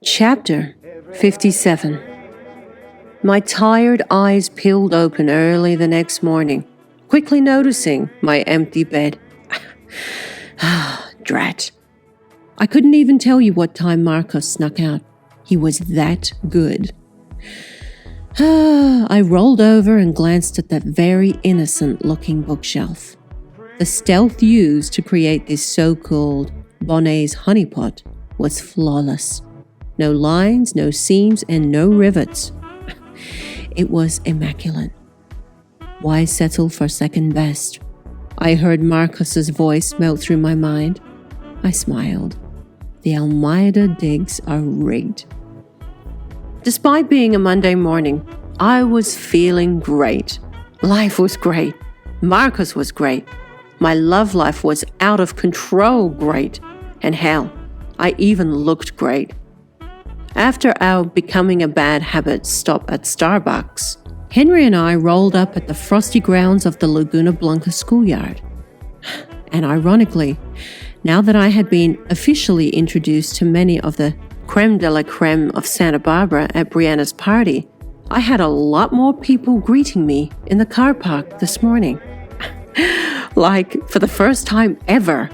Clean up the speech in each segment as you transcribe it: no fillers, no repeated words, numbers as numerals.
Chapter 57. My tired eyes peeled open early the next morning, quickly noticing my empty bed. Drat. I couldn't even tell you what time Marcus snuck out. He was that good. I rolled over and glanced at that very innocent-looking bookshelf. The stealth used to create this so-called Bonnet's honeypot was flawless. No lines, no seams, and no rivets. It was immaculate. Why settle for second best? I heard Marcus's voice melt through my mind. I smiled. The Almeida digs are rigged. Despite being a Monday morning, I was feeling great. Life was great. Marcus was great. My love life was out of control great. And hell, I even looked great. After our becoming a bad habit stop at Starbucks, Henry and I rolled up at the frosty grounds of the Laguna Blanca schoolyard. And ironically, now that I had been officially introduced to many of the creme de la creme of Santa Barbara at Brianna's party, I had a lot more people greeting me in the car park this morning. Like for the first time ever.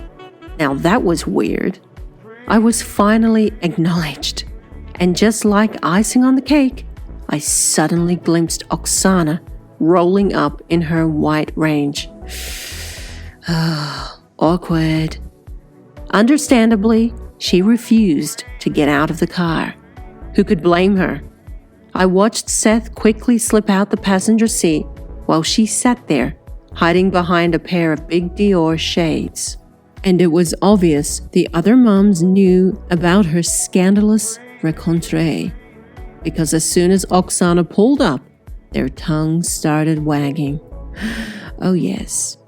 Now that was weird. I was finally acknowledged. And just like icing on the cake, I suddenly glimpsed Oksana rolling up in her white Range. Awkward. Understandably, she refused to get out of the car. Who could blame her? I watched Seth quickly slip out the passenger seat while she sat there, hiding behind a pair of big Dior shades. And it was obvious the other moms knew about her scandalous rencontre, because as soon as Oksana pulled up, their tongues started wagging. Oh yes,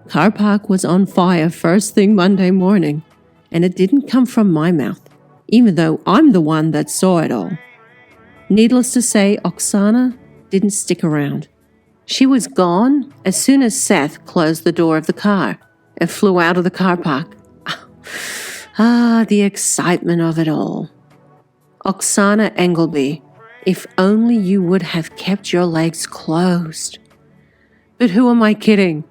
car park was on fire first thing Monday morning, and it didn't come from my mouth, even though I'm the one that saw it all. Needless to say, Oksana didn't stick around. She was gone as soon as Seth closed the door of the car and flew out of the car park. The excitement of it all. Oksana Engelby, if only you would have kept your legs closed. But who am I kidding?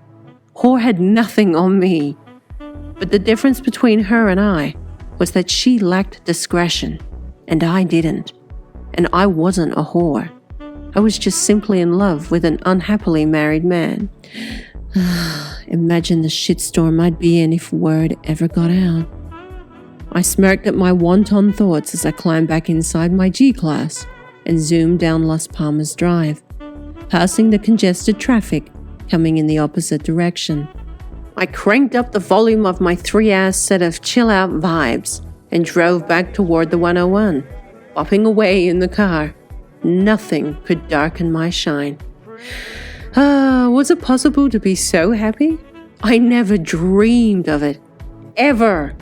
Whore had nothing on me. But the difference between her and I was that she lacked discretion, and I didn't. And I wasn't a whore. I was just simply in love with an unhappily married man. Imagine the shitstorm I'd be in if word ever got out. I smirked at my wanton thoughts as I climbed back inside my G-Class and zoomed down Las Palmas Drive, passing the congested traffic coming in the opposite direction. I cranked up the volume of my 3-ass set of chill-out vibes and drove back toward the 101, bopping away in the car. Nothing could darken my shine. Was it possible to be so happy? I never dreamed of it. Ever.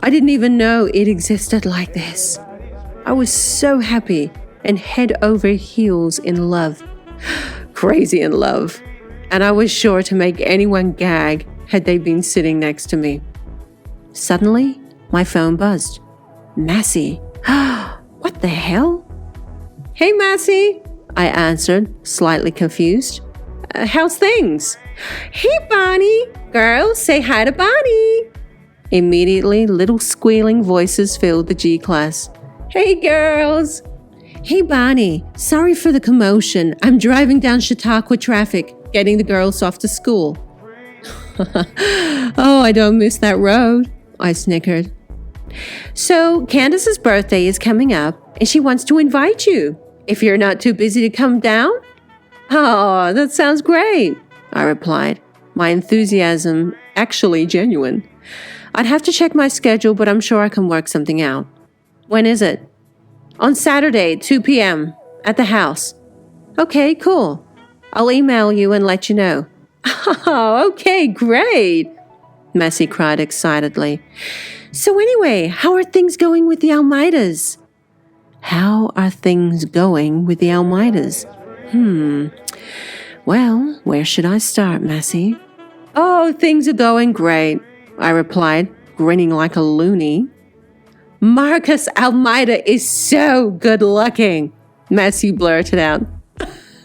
I didn't even know it existed like this. I was so happy and head over heels in love. Crazy in love. And I was sure to make anyone gag had they been sitting next to me. Suddenly, my phone buzzed. Massey. What the hell? Hey, Massey, I answered, slightly confused. How's things? Hey, Bonnie. Girls, say hi to Bonnie. Immediately, little squealing voices filled the G-Class. Hey, girls. Hey, Bonnie. Sorry for the commotion. I'm driving down Chautauqua traffic, getting the girls off to school. Oh, I don't miss that road, I snickered. So, Candace's birthday is coming up, and she wants to invite you, if you're not too busy to come down. Oh, that sounds great, I replied, my enthusiasm actually genuine. I'd have to check my schedule, but I'm sure I can work something out. When is it? On Saturday, 2 p.m. at the house. Okay, cool. I'll email you and let you know. Oh, okay, great, Massey cried excitedly. So anyway, how are things going with the Almeidas? How are things going with the Almeidas? Well, where should I start, Massey? Oh, things are going great, I replied, grinning like a loony. Marcus Almeida is so good looking, Massey blurted out.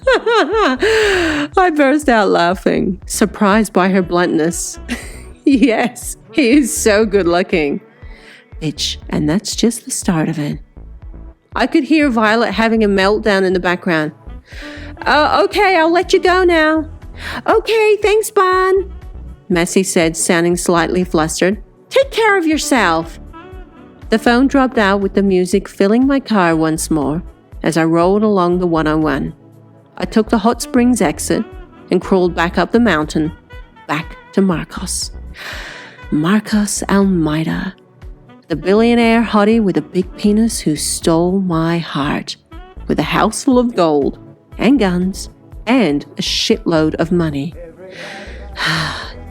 I burst out laughing, surprised by her bluntness. Yes, he is so good looking. Bitch, and that's just the start of it. I could hear Violet having a meltdown in the background. Oh, okay, I'll let you go now. Okay, thanks, Bon, Massey said, sounding slightly flustered. Take care of yourself. The phone dropped out with the music filling my car once more as I rolled along the 101. I took the Hot Springs exit and crawled back up the mountain, back to Marcos. Marcos Almeida, the billionaire hottie with a big penis who stole my heart with a house full of gold and guns and a shitload of money.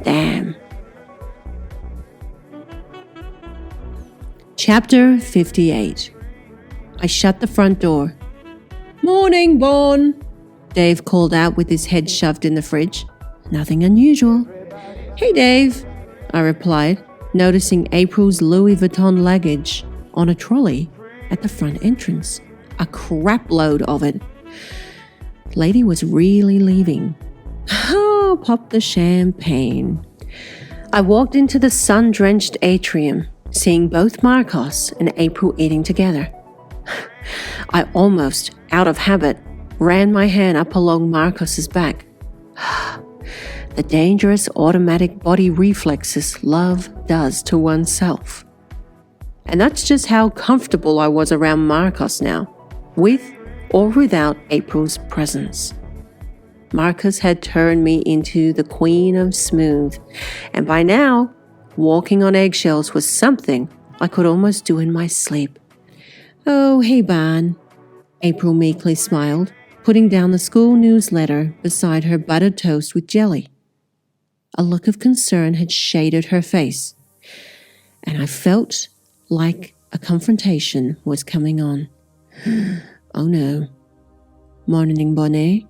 Damn. Chapter 58. I shut the front door. Morning, Bon, Dave called out with his head shoved in the fridge. Nothing unusual. Hey, Dave, I replied, noticing April's Louis Vuitton luggage on a trolley at the front entrance. A crap load of it. Lady was really leaving. Oh, pop the champagne. I walked into the sun-drenched atrium, seeing both Marcos and April eating together. I almost, out of habit, ran my hand up along Marcos's back. The dangerous automatic body reflexes love does to oneself. And that's just how comfortable I was around Marcos now, with or without April's presence. Marcus had turned me into the queen of smooth, and by now, walking on eggshells was something I could almost do in my sleep. Oh, hey, Bon, April meekly smiled, putting down the school newsletter beside her buttered toast with jelly. A look of concern had shaded her face, and I felt like a confrontation was coming on. Oh no. Morning, Bonnet,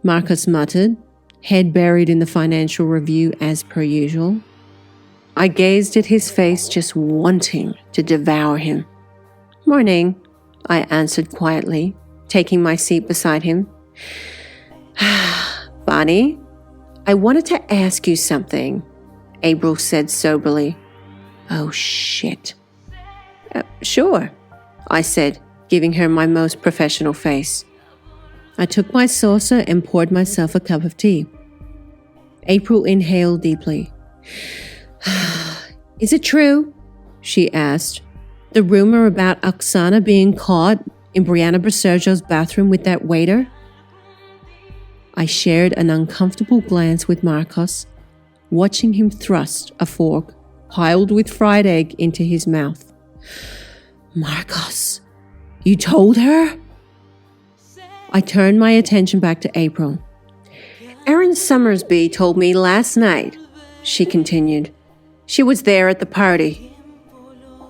Marcus muttered, head buried in the financial review as per usual. I gazed at his face, just wanting to devour him. Morning, I answered quietly, taking my seat beside him. Bonnie, I wanted to ask you something, April said soberly. Oh, shit. Sure, I said, giving her my most professional face. I took my saucer and poured myself a cup of tea. April inhaled deeply. Is it true? She asked. The rumor about Oksana being caught in Brianna Braserjo's bathroom with that waiter? I shared an uncomfortable glance with Marcos, watching him thrust a fork piled with fried egg into his mouth. Marcos, you told her? I turned my attention back to April. Erin Summersby told me last night, she continued. She was there at the party.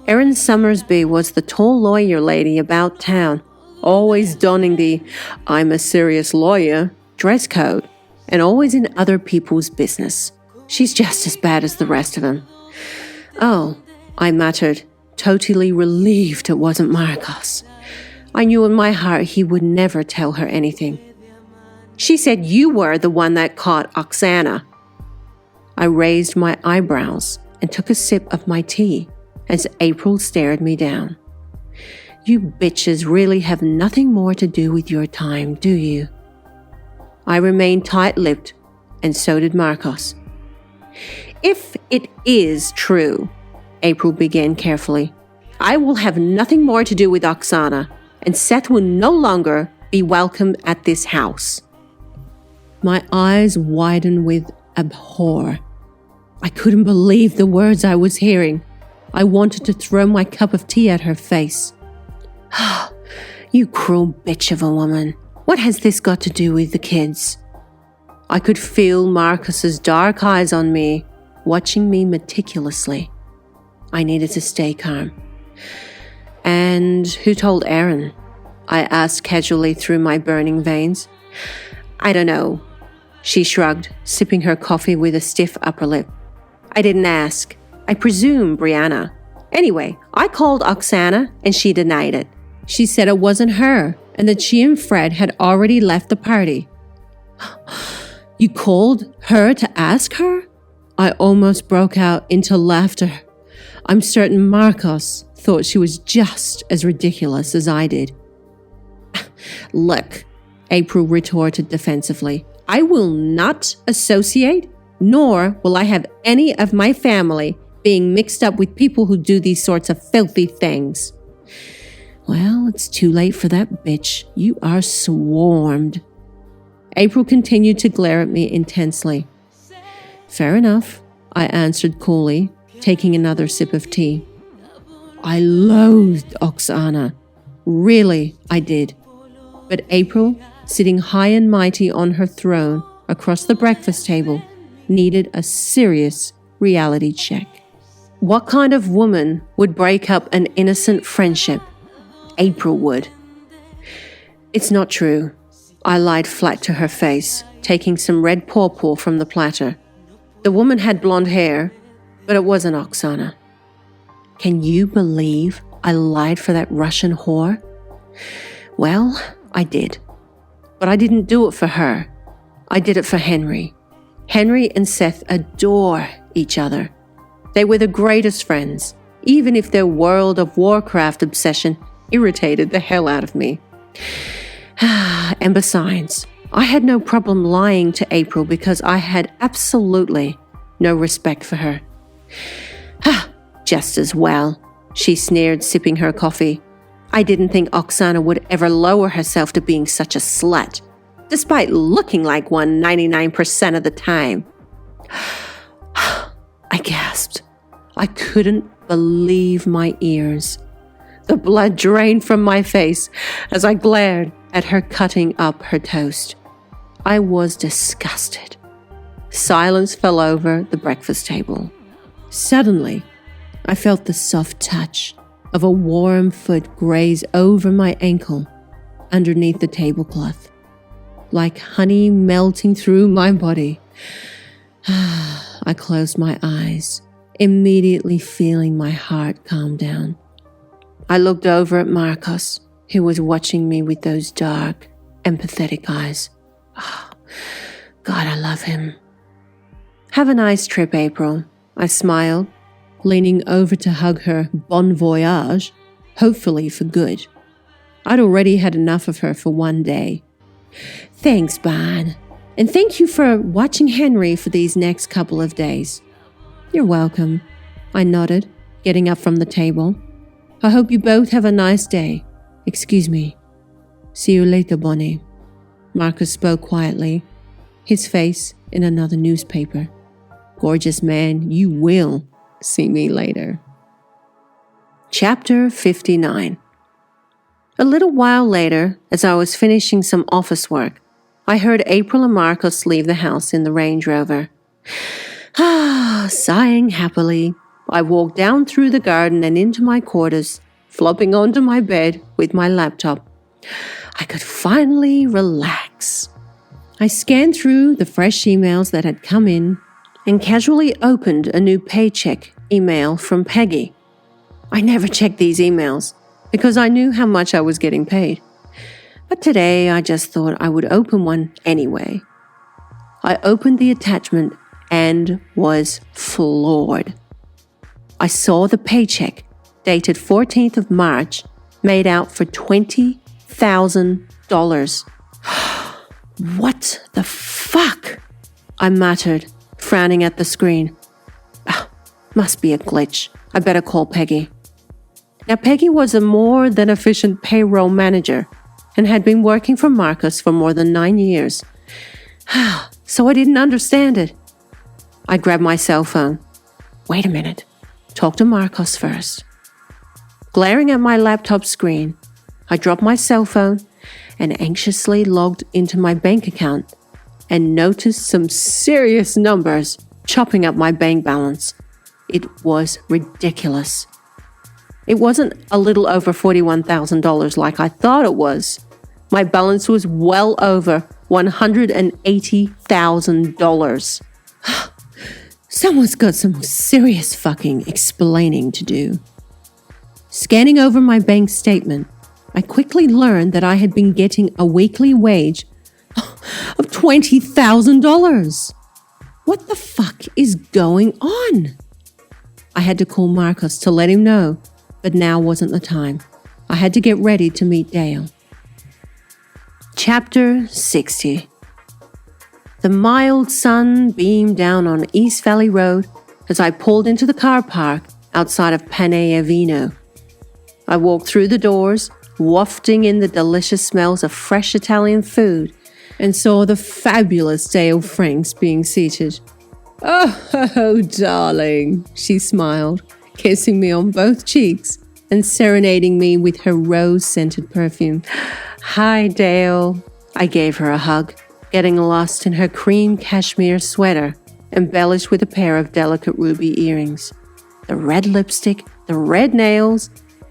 Erin Summersby was the tall lawyer lady about town, always donning the "I'm a serious lawyer" dress code, and always in other people's business. She's just as bad as the rest of them. Oh, I muttered, totally relieved it wasn't Marcos. I knew in my heart he would never tell her anything. She said you were the one that caught Oksana. I raised my eyebrows and took a sip of my tea as April stared me down. You bitches really have nothing more to do with your time, do you? I remained tight-lipped, and so did Marcos. If it is true, April began carefully, I will have nothing more to do with Oksana, and Seth will no longer be welcome at this house. My eyes widened with abhor. I couldn't believe the words I was hearing. I wanted to throw my cup of tea at her face. You cruel bitch of a woman. What has this got to do with the kids? I could feel Marcus's dark eyes on me, watching me meticulously. I needed to stay calm. And who told Erin? I asked casually through my burning veins. I don't know. She shrugged, sipping her coffee with a stiff upper lip. I didn't ask. I presume Brianna. Anyway, I called Oksana and she denied it. She said it wasn't her and that she and Fred had already left the party. You called her to ask her? I almost broke out into laughter. I'm certain Marcos thought she was just as ridiculous as I did. Look, April retorted defensively, I will not associate, nor will I have any of my family being mixed up with people who do these sorts of filthy things. Well, it's too late for that bitch. You are swarmed. April continued to glare at me intensely. Fair enough, I answered coolly, taking another sip of tea. I loathed Oksana. Really, I did. But April, sitting high and mighty on her throne across the breakfast table, needed a serious reality check. What kind of woman would break up an innocent friendship? April would. It's not true. I lied flat to her face, taking some red pawpaw from the platter. The woman had blonde hair, but it wasn't Oksana. Can you believe I lied for that Russian whore? Well, I did. But I didn't do it for her. I did it for Henry. Henry and Seth adore each other. They were the greatest friends, even if their World of Warcraft obsession irritated the hell out of me. And besides, I had no problem lying to April because I had absolutely no respect for her. Just as well, she sneered, sipping her coffee. I didn't think Oksana would ever lower herself to being such a slut, despite looking like one 99% of the time. I gasped. I couldn't believe my ears. The blood drained from my face as I glared at her cutting up her toast. I was disgusted. Silence fell over the breakfast table. Suddenly, I felt the soft touch of a warm foot graze over my ankle underneath the tablecloth, like honey melting through my body. I closed my eyes, immediately feeling my heart calm down. I looked over at Marcos, who was watching me with those dark, empathetic eyes. Oh, God, I love him. Have a nice trip, April, I smiled, leaning over to hug her bon voyage, hopefully for good. I'd already had enough of her for one day. Thanks, Ban, and thank you for watching Henry for these next couple of days. You're welcome, I nodded, getting up from the table. I hope you both have a nice day. Excuse me. See you later, Bonnie. Marcus spoke quietly, his face in another newspaper. Gorgeous man, you will see me later. Chapter 59. A little while later, as I was finishing some office work, I heard April and Marcus leave the house in the Range Rover. Sighing happily, I walked down through the garden and into my quarters, flopping onto my bed with my laptop. I could finally relax. I scanned through the fresh emails that had come in and casually opened a new paycheck email from Peggy. I never checked these emails because I knew how much I was getting paid. But today I just thought I would open one anyway. I opened the attachment and was floored. I saw the paycheck, dated 14th of March, made out for $20,000. What the fuck? I muttered, frowning at the screen. Must be a glitch. I better call Peggy. Now, Peggy was a more than efficient payroll manager and had been working for Marcus for more than 9 years. So I didn't understand it. I grabbed my cell phone. Wait a minute. Talk to Marcos first. Glaring at my laptop screen, I dropped my cell phone and anxiously logged into my bank account and noticed some serious numbers chopping up my bank balance. It was ridiculous. It wasn't a little over $41,000 like I thought it was. My balance was well over $180,000. Someone's got some serious fucking explaining to do. Scanning over my bank statement, I quickly learned that I had been getting a weekly wage of $20,000. What the fuck is going on? I had to call Marcus to let him know, but now wasn't the time. I had to get ready to meet Dale. Chapter 60. The mild sun beamed down on East Valley Road as I pulled into the car park outside of Panea Vino. I walked through the doors, wafting in the delicious smells of fresh Italian food, and saw the fabulous Dale Franks being seated. "Oh, darling," she smiled, kissing me on both cheeks and serenading me with her rose-scented perfume. "Hi, Dale." I gave her a hug, getting lost in her cream cashmere sweater, embellished with a pair of delicate ruby earrings. The red lipstick, the red nails,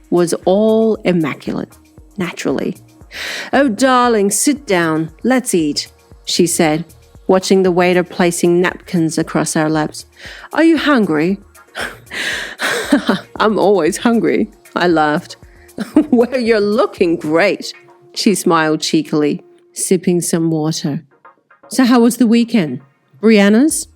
was all immaculate, naturally. "Oh, darling, sit down. Let's eat," she said, watching the waiter placing napkins across our laps. "Are you hungry?" "I'm always hungry," I laughed. "Well, you're looking great," she smiled cheekily, sipping some water. "So how was the weekend? Brianna's?"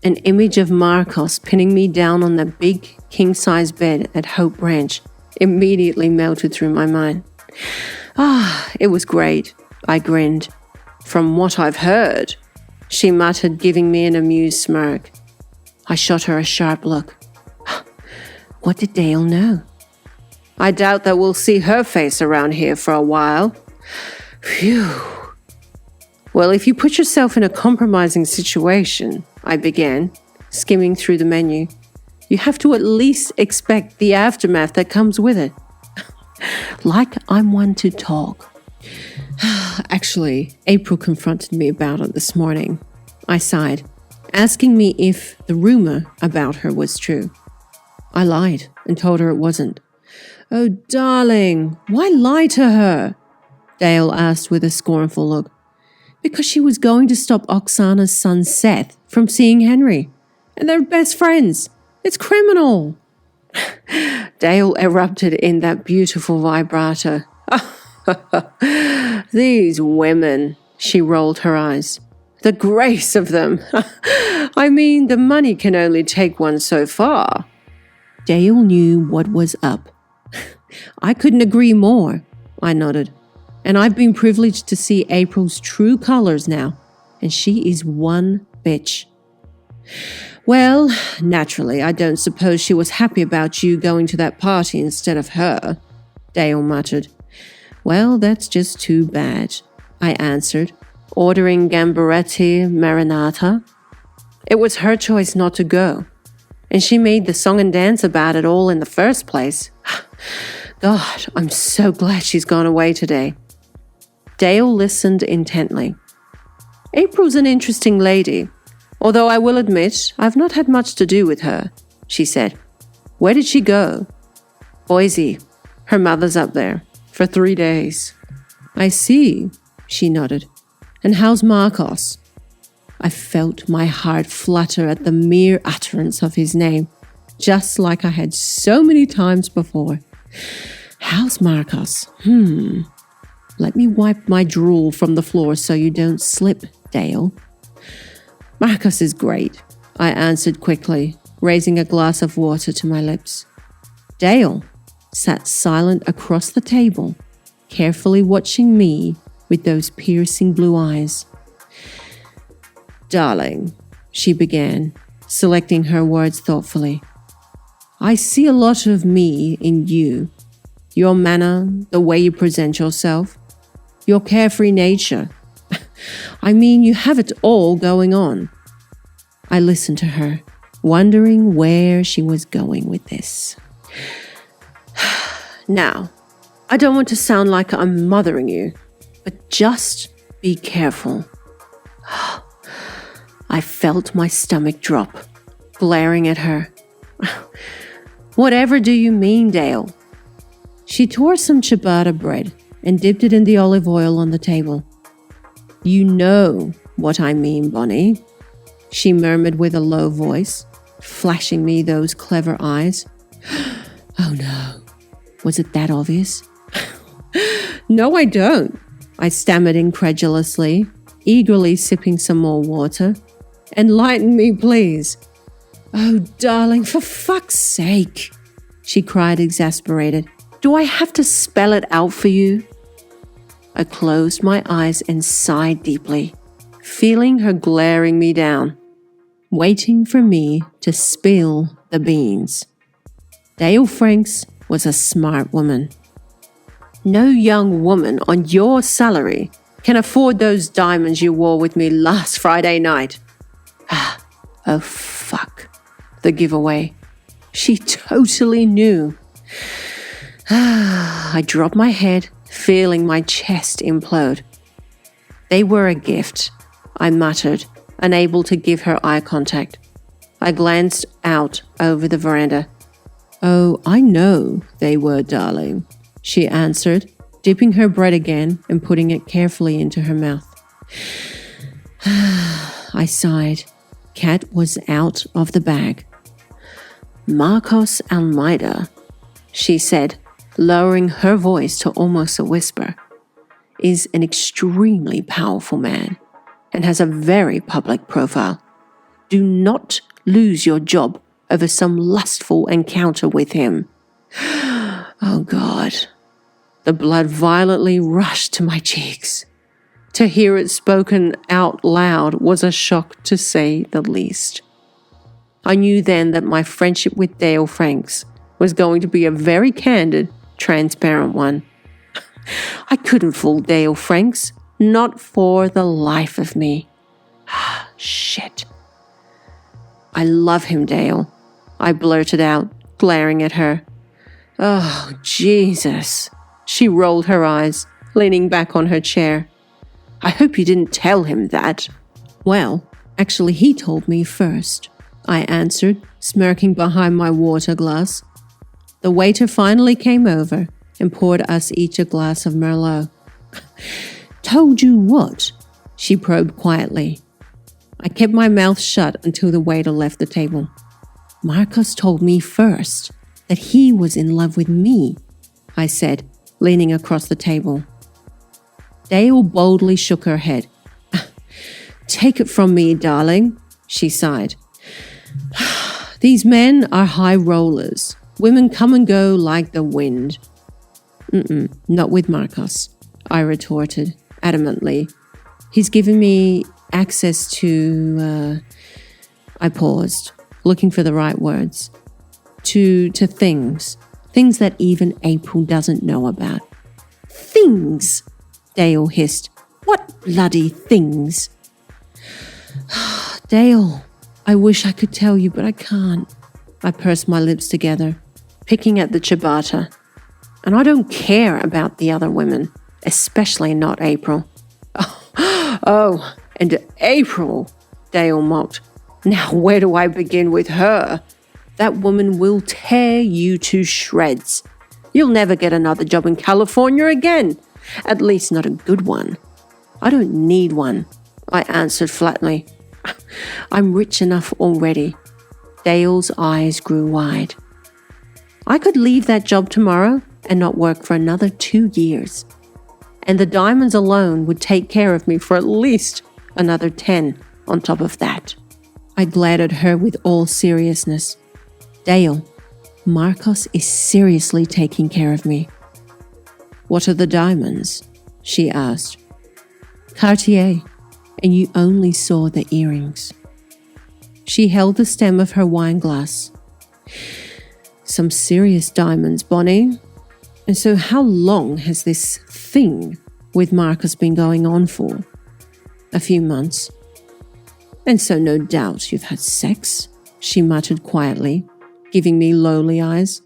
An image of Marcos pinning me down on the big king-size bed at Hope Ranch immediately melted through my mind. It was great," I grinned. "From what I've heard," she muttered, giving me an amused smirk. I shot her a sharp look. What did Dale know? "I doubt that we'll see her face around here for a while." "Phew." "Well, if you put yourself in a compromising situation," I began, skimming through the menu, "you have to at least expect the aftermath that comes with it." Like I'm one to talk. "Actually, April confronted me about it this morning," I sighed, asking me if the rumor about her was true. I lied and told her it wasn't. "Oh, darling, why lie to her?" Dale asked with a scornful look. "Because she was going to stop Oksana's son Seth from seeing Henry, and they're best friends. It's criminal." Dale erupted in that beautiful vibrato. "These women," she rolled her eyes. "The grace of them. I mean, the money can only take one so far." Dale knew what was up. "I couldn't agree more," I nodded. "And I've been privileged to see April's true colors now, and she is one bitch." "Well, naturally, I don't suppose she was happy about you going to that party instead of her," Dale muttered. "Well, that's just too bad," I answered, ordering gambaretti marinata. It was her choice not to go, and she made the song and dance about it all in the first place. God, I'm so glad she's gone away today. Dale listened intently. "April's an interesting lady, although I will admit I've not had much to do with her," she said. "Where did she go?" "Boise. Her mother's up there for 3 days." "I see," she nodded. "And how's Marcos?" I felt my heart flutter at the mere utterance of his name, just like I had so many times before. "How's Marcos? Let me wipe my drool from the floor so you don't slip, Dale." "Marcos is great," I answered quickly, raising a glass of water to my lips. Dale sat silent across the table, carefully watching me with those piercing blue eyes. "Darling," she began, selecting her words thoughtfully, "I see a lot of me in you. Your manner, the way you present yourself, your carefree nature. I mean, you have it all going on." I listened to her, wondering where she was going with this. "Now, I don't want to sound like I'm mothering you, but just be careful." I felt my stomach drop, glaring at her. "Whatever do you mean, Dale?" She tore some ciabatta bread and dipped it in the olive oil on the table. "You know what I mean, Bonnie," she murmured with a low voice, flashing me those clever eyes. Oh no, Was it that obvious? No, I don't, I stammered incredulously, eagerly sipping some more water. Enlighten me, please. Oh, darling, for fuck's sake, she cried, exasperated. Do I have to spell it out for you? I closed my eyes and sighed deeply, feeling her glaring me down, waiting for me to spill the beans. Dale Franks was a smart woman. No young woman on your salary can afford those diamonds you wore with me last Friday night. Oh, fuck. The giveaway. She totally knew. I dropped my head, feeling my chest implode. They were a gift, I muttered, unable to give her eye contact. I glanced out over the veranda. Oh, I know they were, darling, she answered, dipping her bread again and putting it carefully into her mouth. I sighed. Cat was out of the bag. Marcos Almeida, she said, lowering her voice to almost a whisper, is an extremely powerful man and has a very public profile. Do not lose your job over some lustful encounter with him. Oh, God. The blood violently rushed to my cheeks. To hear it spoken out loud was a shock, to say the least. I knew then that my friendship with Dale Franks was going to be a very candid, transparent one. I couldn't fool Dale Franks, not for the life of me. Shit. I love him, Dale, I blurted out, glaring at her. Oh, Jesus. She rolled her eyes, leaning back on her chair. I hope you didn't tell him that. Well, actually he told me first, I answered, smirking behind my water glass. The waiter finally came over and poured us each a glass of Merlot. Told you what? She probed quietly. I kept my mouth shut until the waiter left the table. Marcos told me first that he was in love with me, I said, leaning across the table. Dale boldly shook her head. Take it from me, darling, she sighed. These men are high rollers. Women come and go like the wind. Not with Marcos, I retorted adamantly. He's given me access to, I paused, looking for the right words, to things that even April doesn't know about. Things, Dale hissed. What bloody things? Dale, I wish I could tell you, but I can't. I pursed my lips together, picking at the ciabatta. And I don't care about the other women, especially not April. Oh, and April, Dale mocked. Now where do I begin with her? That woman will tear you to shreds. You'll never get another job in California again. At least not a good one. I don't need one, I answered flatly. I'm rich enough already. Dale's eyes grew wide. I could leave that job tomorrow and not work for another 2 years. And the diamonds alone would take care of me for at least another 10 on top of that. I glared at her with all seriousness. Dale, Marcos is seriously taking care of me. What are the diamonds? She asked. Cartier, and you only saw the earrings. She held the stem of her wine glass. Some serious diamonds, Bonnie. And so how long has this thing with Marcus been going on for? A few months. And so no doubt you've had sex, she muttered quietly, giving me lowly eyes.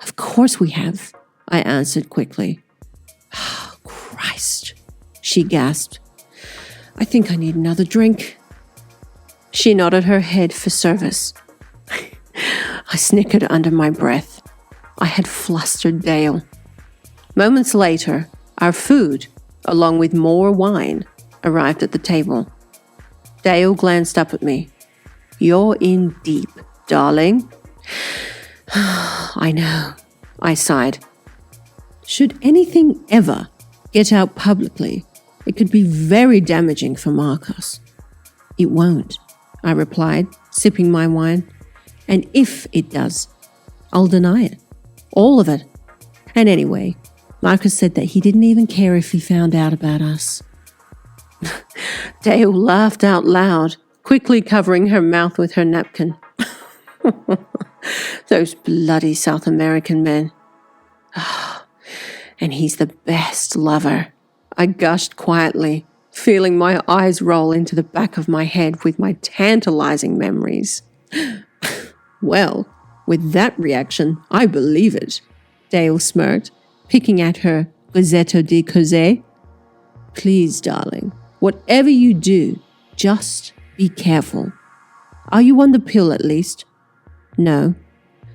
Of course we have, I answered quickly. Oh, Christ, she gasped. I think I need another drink. She nodded her head for service. I snickered under my breath. I had flustered Dale. Moments later, our food, along with more wine, arrived at the table. Dale glanced up at me. You're in deep, darling. I know, I sighed. Should anything ever get out publicly, it could be very damaging for Marcos. It won't, I replied, sipping my wine. And if it does, I'll deny it. All of it. And anyway, Marcus said that he didn't even care if he found out about us. Dale laughed out loud, quickly covering her mouth with her napkin. Those bloody South American men. And he's the best lover. I gushed quietly, feeling my eyes roll into the back of my head with my tantalizing memories. Well, with that reaction, I believe it, Dale smirked, picking at her Gazzetto di Cos'è. Please, darling, whatever you do, just be careful. Are you on the pill at least? No.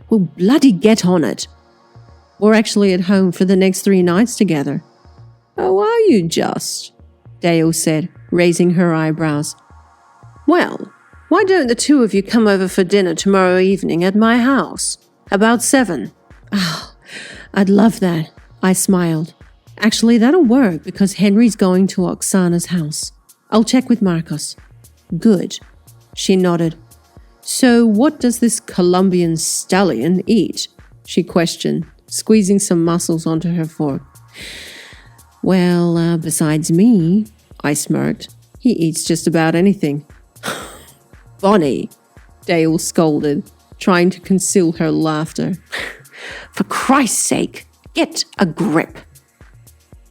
Well, bloody get on it. We're actually at home for the next 3 nights together. Oh, are you just? Dale said, raising her eyebrows. Well, why don't the 2 of you come over for dinner tomorrow evening at my house? About 7. Oh, I'd love that, I smiled. Actually, that'll work because Henry's going to Oksana's house. I'll check with Marcos. Good. She nodded. So what does this Colombian stallion eat? She questioned, squeezing some mussels onto her fork. Well, besides me, I smirked. He eats just about anything. Bonnie, Dale scolded, trying to conceal her laughter. For Christ's sake, get a grip.